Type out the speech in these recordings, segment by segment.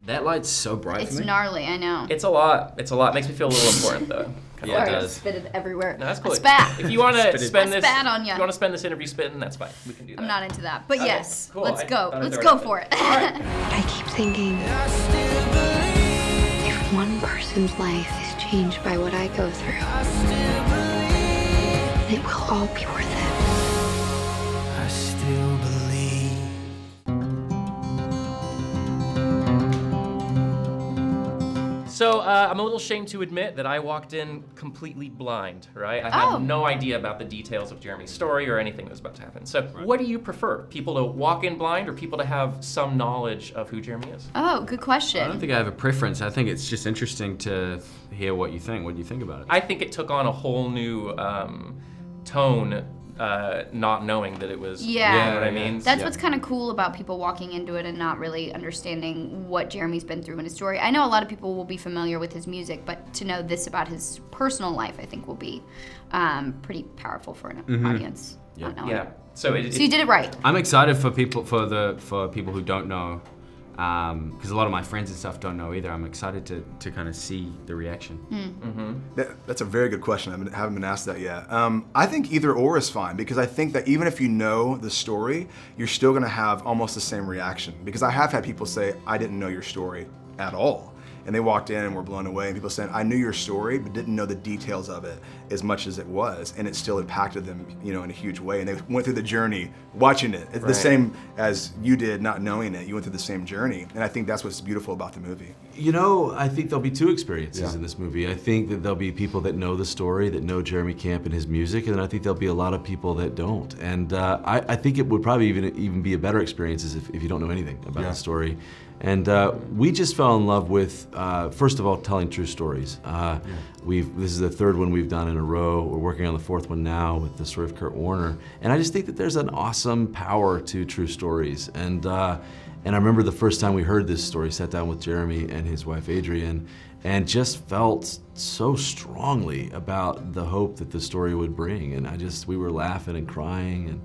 That light's so bright It's for me. gnarly, I know. It's a lot. It makes me feel a little important though. Yeah, it does. Spit it everywhere. No, that's cool. A spat. If you want to spend I this, spat on ya. if you want to spend this interview spitting, that's fine. We can do that. I'm not into that. But yes, cool. let's go. I'd Let's throw it go out for it. I keep thinking, if one person's life is changed by what I go through, it will all be worth it. I still believe. So I'm a little ashamed to admit that I walked in completely blind, right? I had no idea about the details of Jeremy's story or anything that was about to happen. So what do you prefer? People to walk in blind or people to have some knowledge of who Jeremy is? Oh, good question. I don't think I have a preference. I think it's just interesting to hear what you think. What do you think about it? I think it took on a whole new tone, not knowing that it was, you know what I mean? That's what's kind of cool about people walking into it and not really understanding what Jeremy's been through in his story. I know a lot of people will be familiar with his music, but to know this about his personal life, I think will be pretty powerful for an audience. Yeah. Not knowing. Yeah. So So you did it right. I'm excited for people who don't know, because a lot of my friends and stuff don't know either. I'm excited to kind of see the reaction. That's a very good question. I haven't been asked that yet. I think either or is fine, because I think that even if you know the story, you're still gonna have almost the same reaction. Because I have had people say, I didn't know your story at all. And they walked in and were blown away. And people saying, I knew your story, but didn't know the details of it as much as it was. And it still impacted them, in a huge way. And they went through the journey watching it. It's the same as you did not knowing it. You went through the same journey. And I think that's what's beautiful about the movie. I think there'll be two experiences in this movie. I think that there'll be people that know the story, that know Jeremy Camp and his music, and I think there'll be a lot of people that don't. And I think it would probably even be a better experience if you don't know anything about the story. And we just fell in love with, first of all, telling true stories. This is the third one we've done in a row. We're working on the fourth one now with the story of Kurt Warner. And I just think that there's an awesome power to true stories. And I remember the first time we heard this story, sat down with Jeremy and his wife Adrienne, and just felt so strongly about the hope that the story would bring. And we were laughing and crying,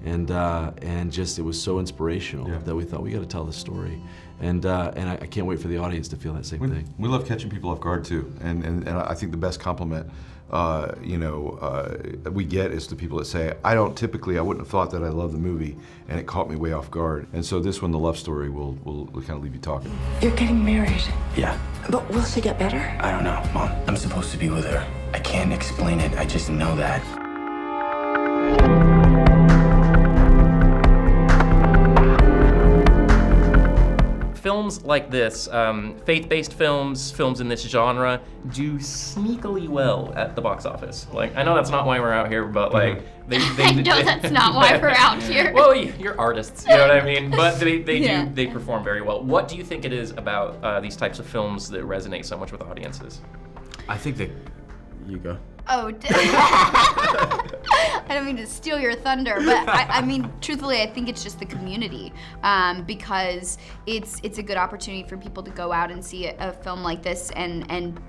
and just it was so inspirational that we thought we got to tell the story. And I can't wait for the audience to feel that same thing. We love catching people off guard too, and I think the best compliment we get is the people that say, I wouldn't have thought that I love the movie, and it caught me way off guard. And so this one, the love story, will kind of leave you talking. You're getting married. Yeah. But will she get better? I don't know, Mom. I'm supposed to be with her. I can't explain it. I just know that. Films like this, faith-based films in this genre, do sneakily well at the box office. Like, I know that's not why we're out here, but like, I know that's not why we're out here. Well, you're artists, you know what I mean? But they perform very well. What do you think it is about these types of films that resonate so much with audiences? I think that you go. Oh, I don't mean to steal your thunder, but I mean, truthfully, I think it's just the community, because it's a good opportunity for people to go out and see a film like this, and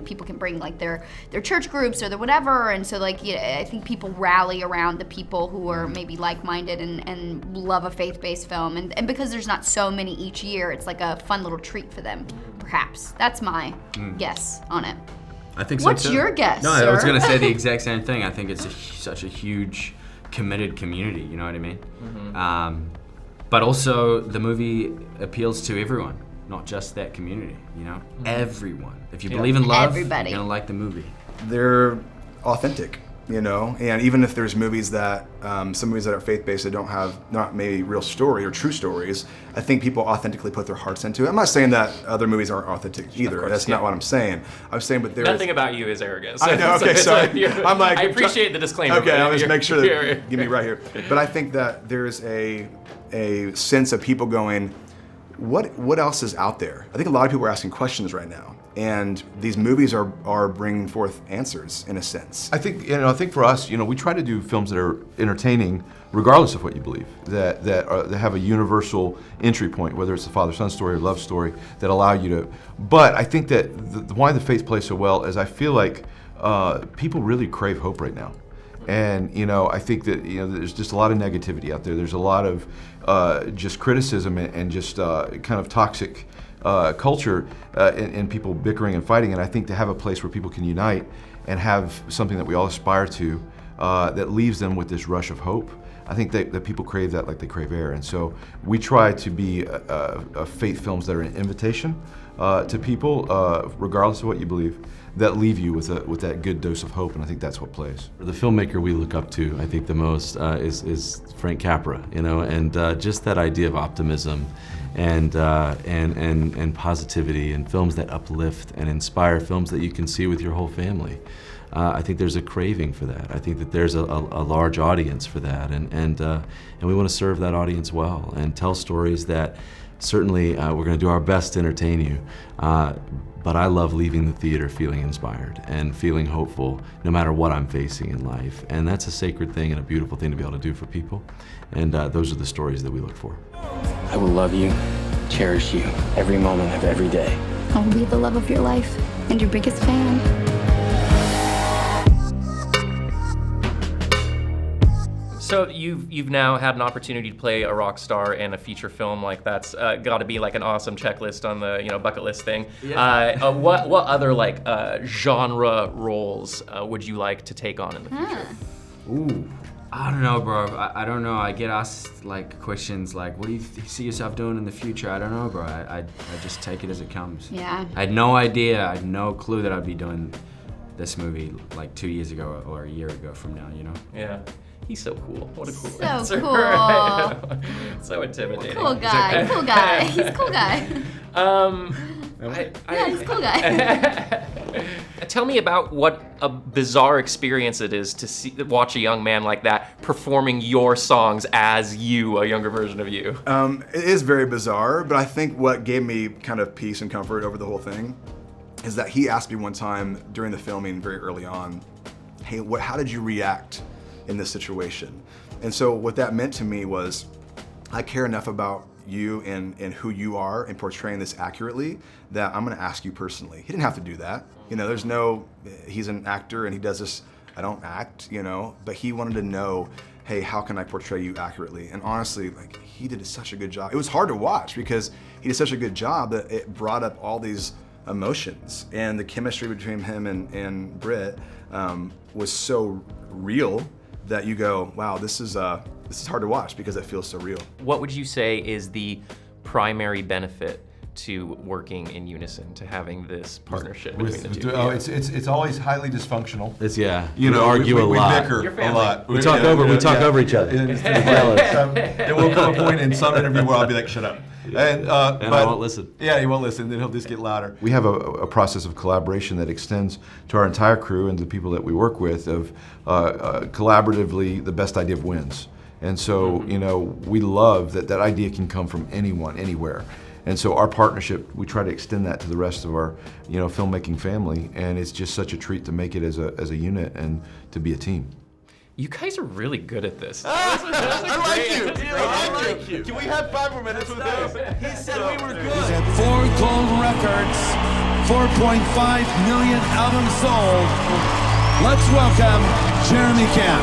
people can bring like their church groups or their whatever, and so I think people rally around the people who are maybe like-minded and love a faith-based film, and because there's not so many each year, it's like a fun little treat for them, perhaps. That's my guess on it. I think so What's too. your guess, No, sir? I was going to say the exact same thing. I think it's such a huge, committed community, you know what I mean? But also, the movie appeals to everyone, not just that community, Everyone. If you believe in love, Everybody. you're going to like the movie. They're authentic, and even if there's movies that, some movies that are faith-based that don't have not maybe real story or true stories, I think people authentically put their hearts into it. I'm not saying that other movies aren't authentic either. Course, That's not what I'm saying. I'm saying, but there's Nothing about you is arrogant. I know. Okay, sorry. I'm like, I appreciate the disclaimer. Okay, I'll just make sure you're- that get me right here. But I think that there's a sense of people going, what else is out there? I think a lot of people are asking questions right now, and these movies are bringing forth answers in a sense. I think for us, we try to do films that are entertaining, regardless of what you believe, that have a universal entry point, whether it's a father-son story or love story, that allow you to. But I think that why the faith plays so well is I feel like people really crave hope right now. And I think that there's just a lot of negativity out there. There's a lot of just criticism and just kind of toxic culture and people bickering and fighting. And I think to have a place where people can unite and have something that we all aspire to that leaves them with this rush of hope, I think that people crave that like they crave air. And so we try to be faith films that are an invitation to people, regardless of what you believe, that leave you with that good dose of hope, and I think that's what plays. The filmmaker we look up to, I think the most, is Frank Capra, and just that idea of optimism and positivity, and films that uplift and inspire, films that you can see with your whole family. I think there's a craving for that. I think that there's a large audience for that, and we want to serve that audience well and tell stories that certainly we're going to do our best to entertain you. But I love leaving the theater feeling inspired and feeling hopeful no matter what I'm facing in life. And that's a sacred thing and a beautiful thing to be able to do for people. And those are the stories that we look for. I will love you, cherish you, every moment of every day. I'll be the love of your life and your biggest fan. So you've now had an opportunity to play a rock star in a feature film. Like that's got to be like an awesome checklist on the bucket list thing. Yeah. What other genre roles would you like to take on in the future? Ooh, I don't know, bro. I don't know. I get asked questions like, "What do you see yourself doing in the future?" I don't know, bro. I just take it as it comes. Yeah. I had no idea. I had no clue that I'd be doing this movie 2 years ago or a year ago from now. Yeah. He's so cool. What a cool So answer. cool. Right? So intimidating. Cool guy. Okay. Cool guy. He's a cool guy. Yeah, he's a cool guy. Tell me about what a bizarre experience it is to watch a young man like that performing your songs as you, a younger version of you. It is very bizarre, but I think what gave me kind of peace and comfort over the whole thing is that he asked me one time during the filming very early on, "Hey, how did you react in this situation?" And so what that meant to me was, I care enough about you and who you are and portraying this accurately that I'm gonna ask you personally. He didn't have to do that. He's an actor and he does this, I don't act, but he wanted to know, hey, how can I portray you accurately? And honestly, he did such a good job. It was hard to watch because he did such a good job that it brought up all these emotions, and the chemistry between him and Britt was so real that you go, wow, this is hard to watch because it feels so real. What would you say is the primary benefit to working in unison, to having this partnership between the two? It's always highly dysfunctional. We argue a lot. We bicker a lot. We talk over each other. There will come a point in some interview where I'll be like, shut up. And I won't listen. Yeah, he won't listen, then he'll just get louder. We have a process of collaboration that extends to our entire crew and the people that we work with of collaboratively, the best idea wins. And so, we love that idea can come from anyone, anywhere. And so our partnership, we try to extend that to the rest of our, filmmaking family, and it's just such a treat to make it as a unit and to be a team. You guys are really good at this. I like you. Can we have 5 more minutes with this? He said we were good. He's had 4 gold records, 4.5 million albums sold. Let's welcome Jeremy Camp.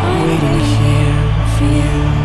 I'm waiting here for you.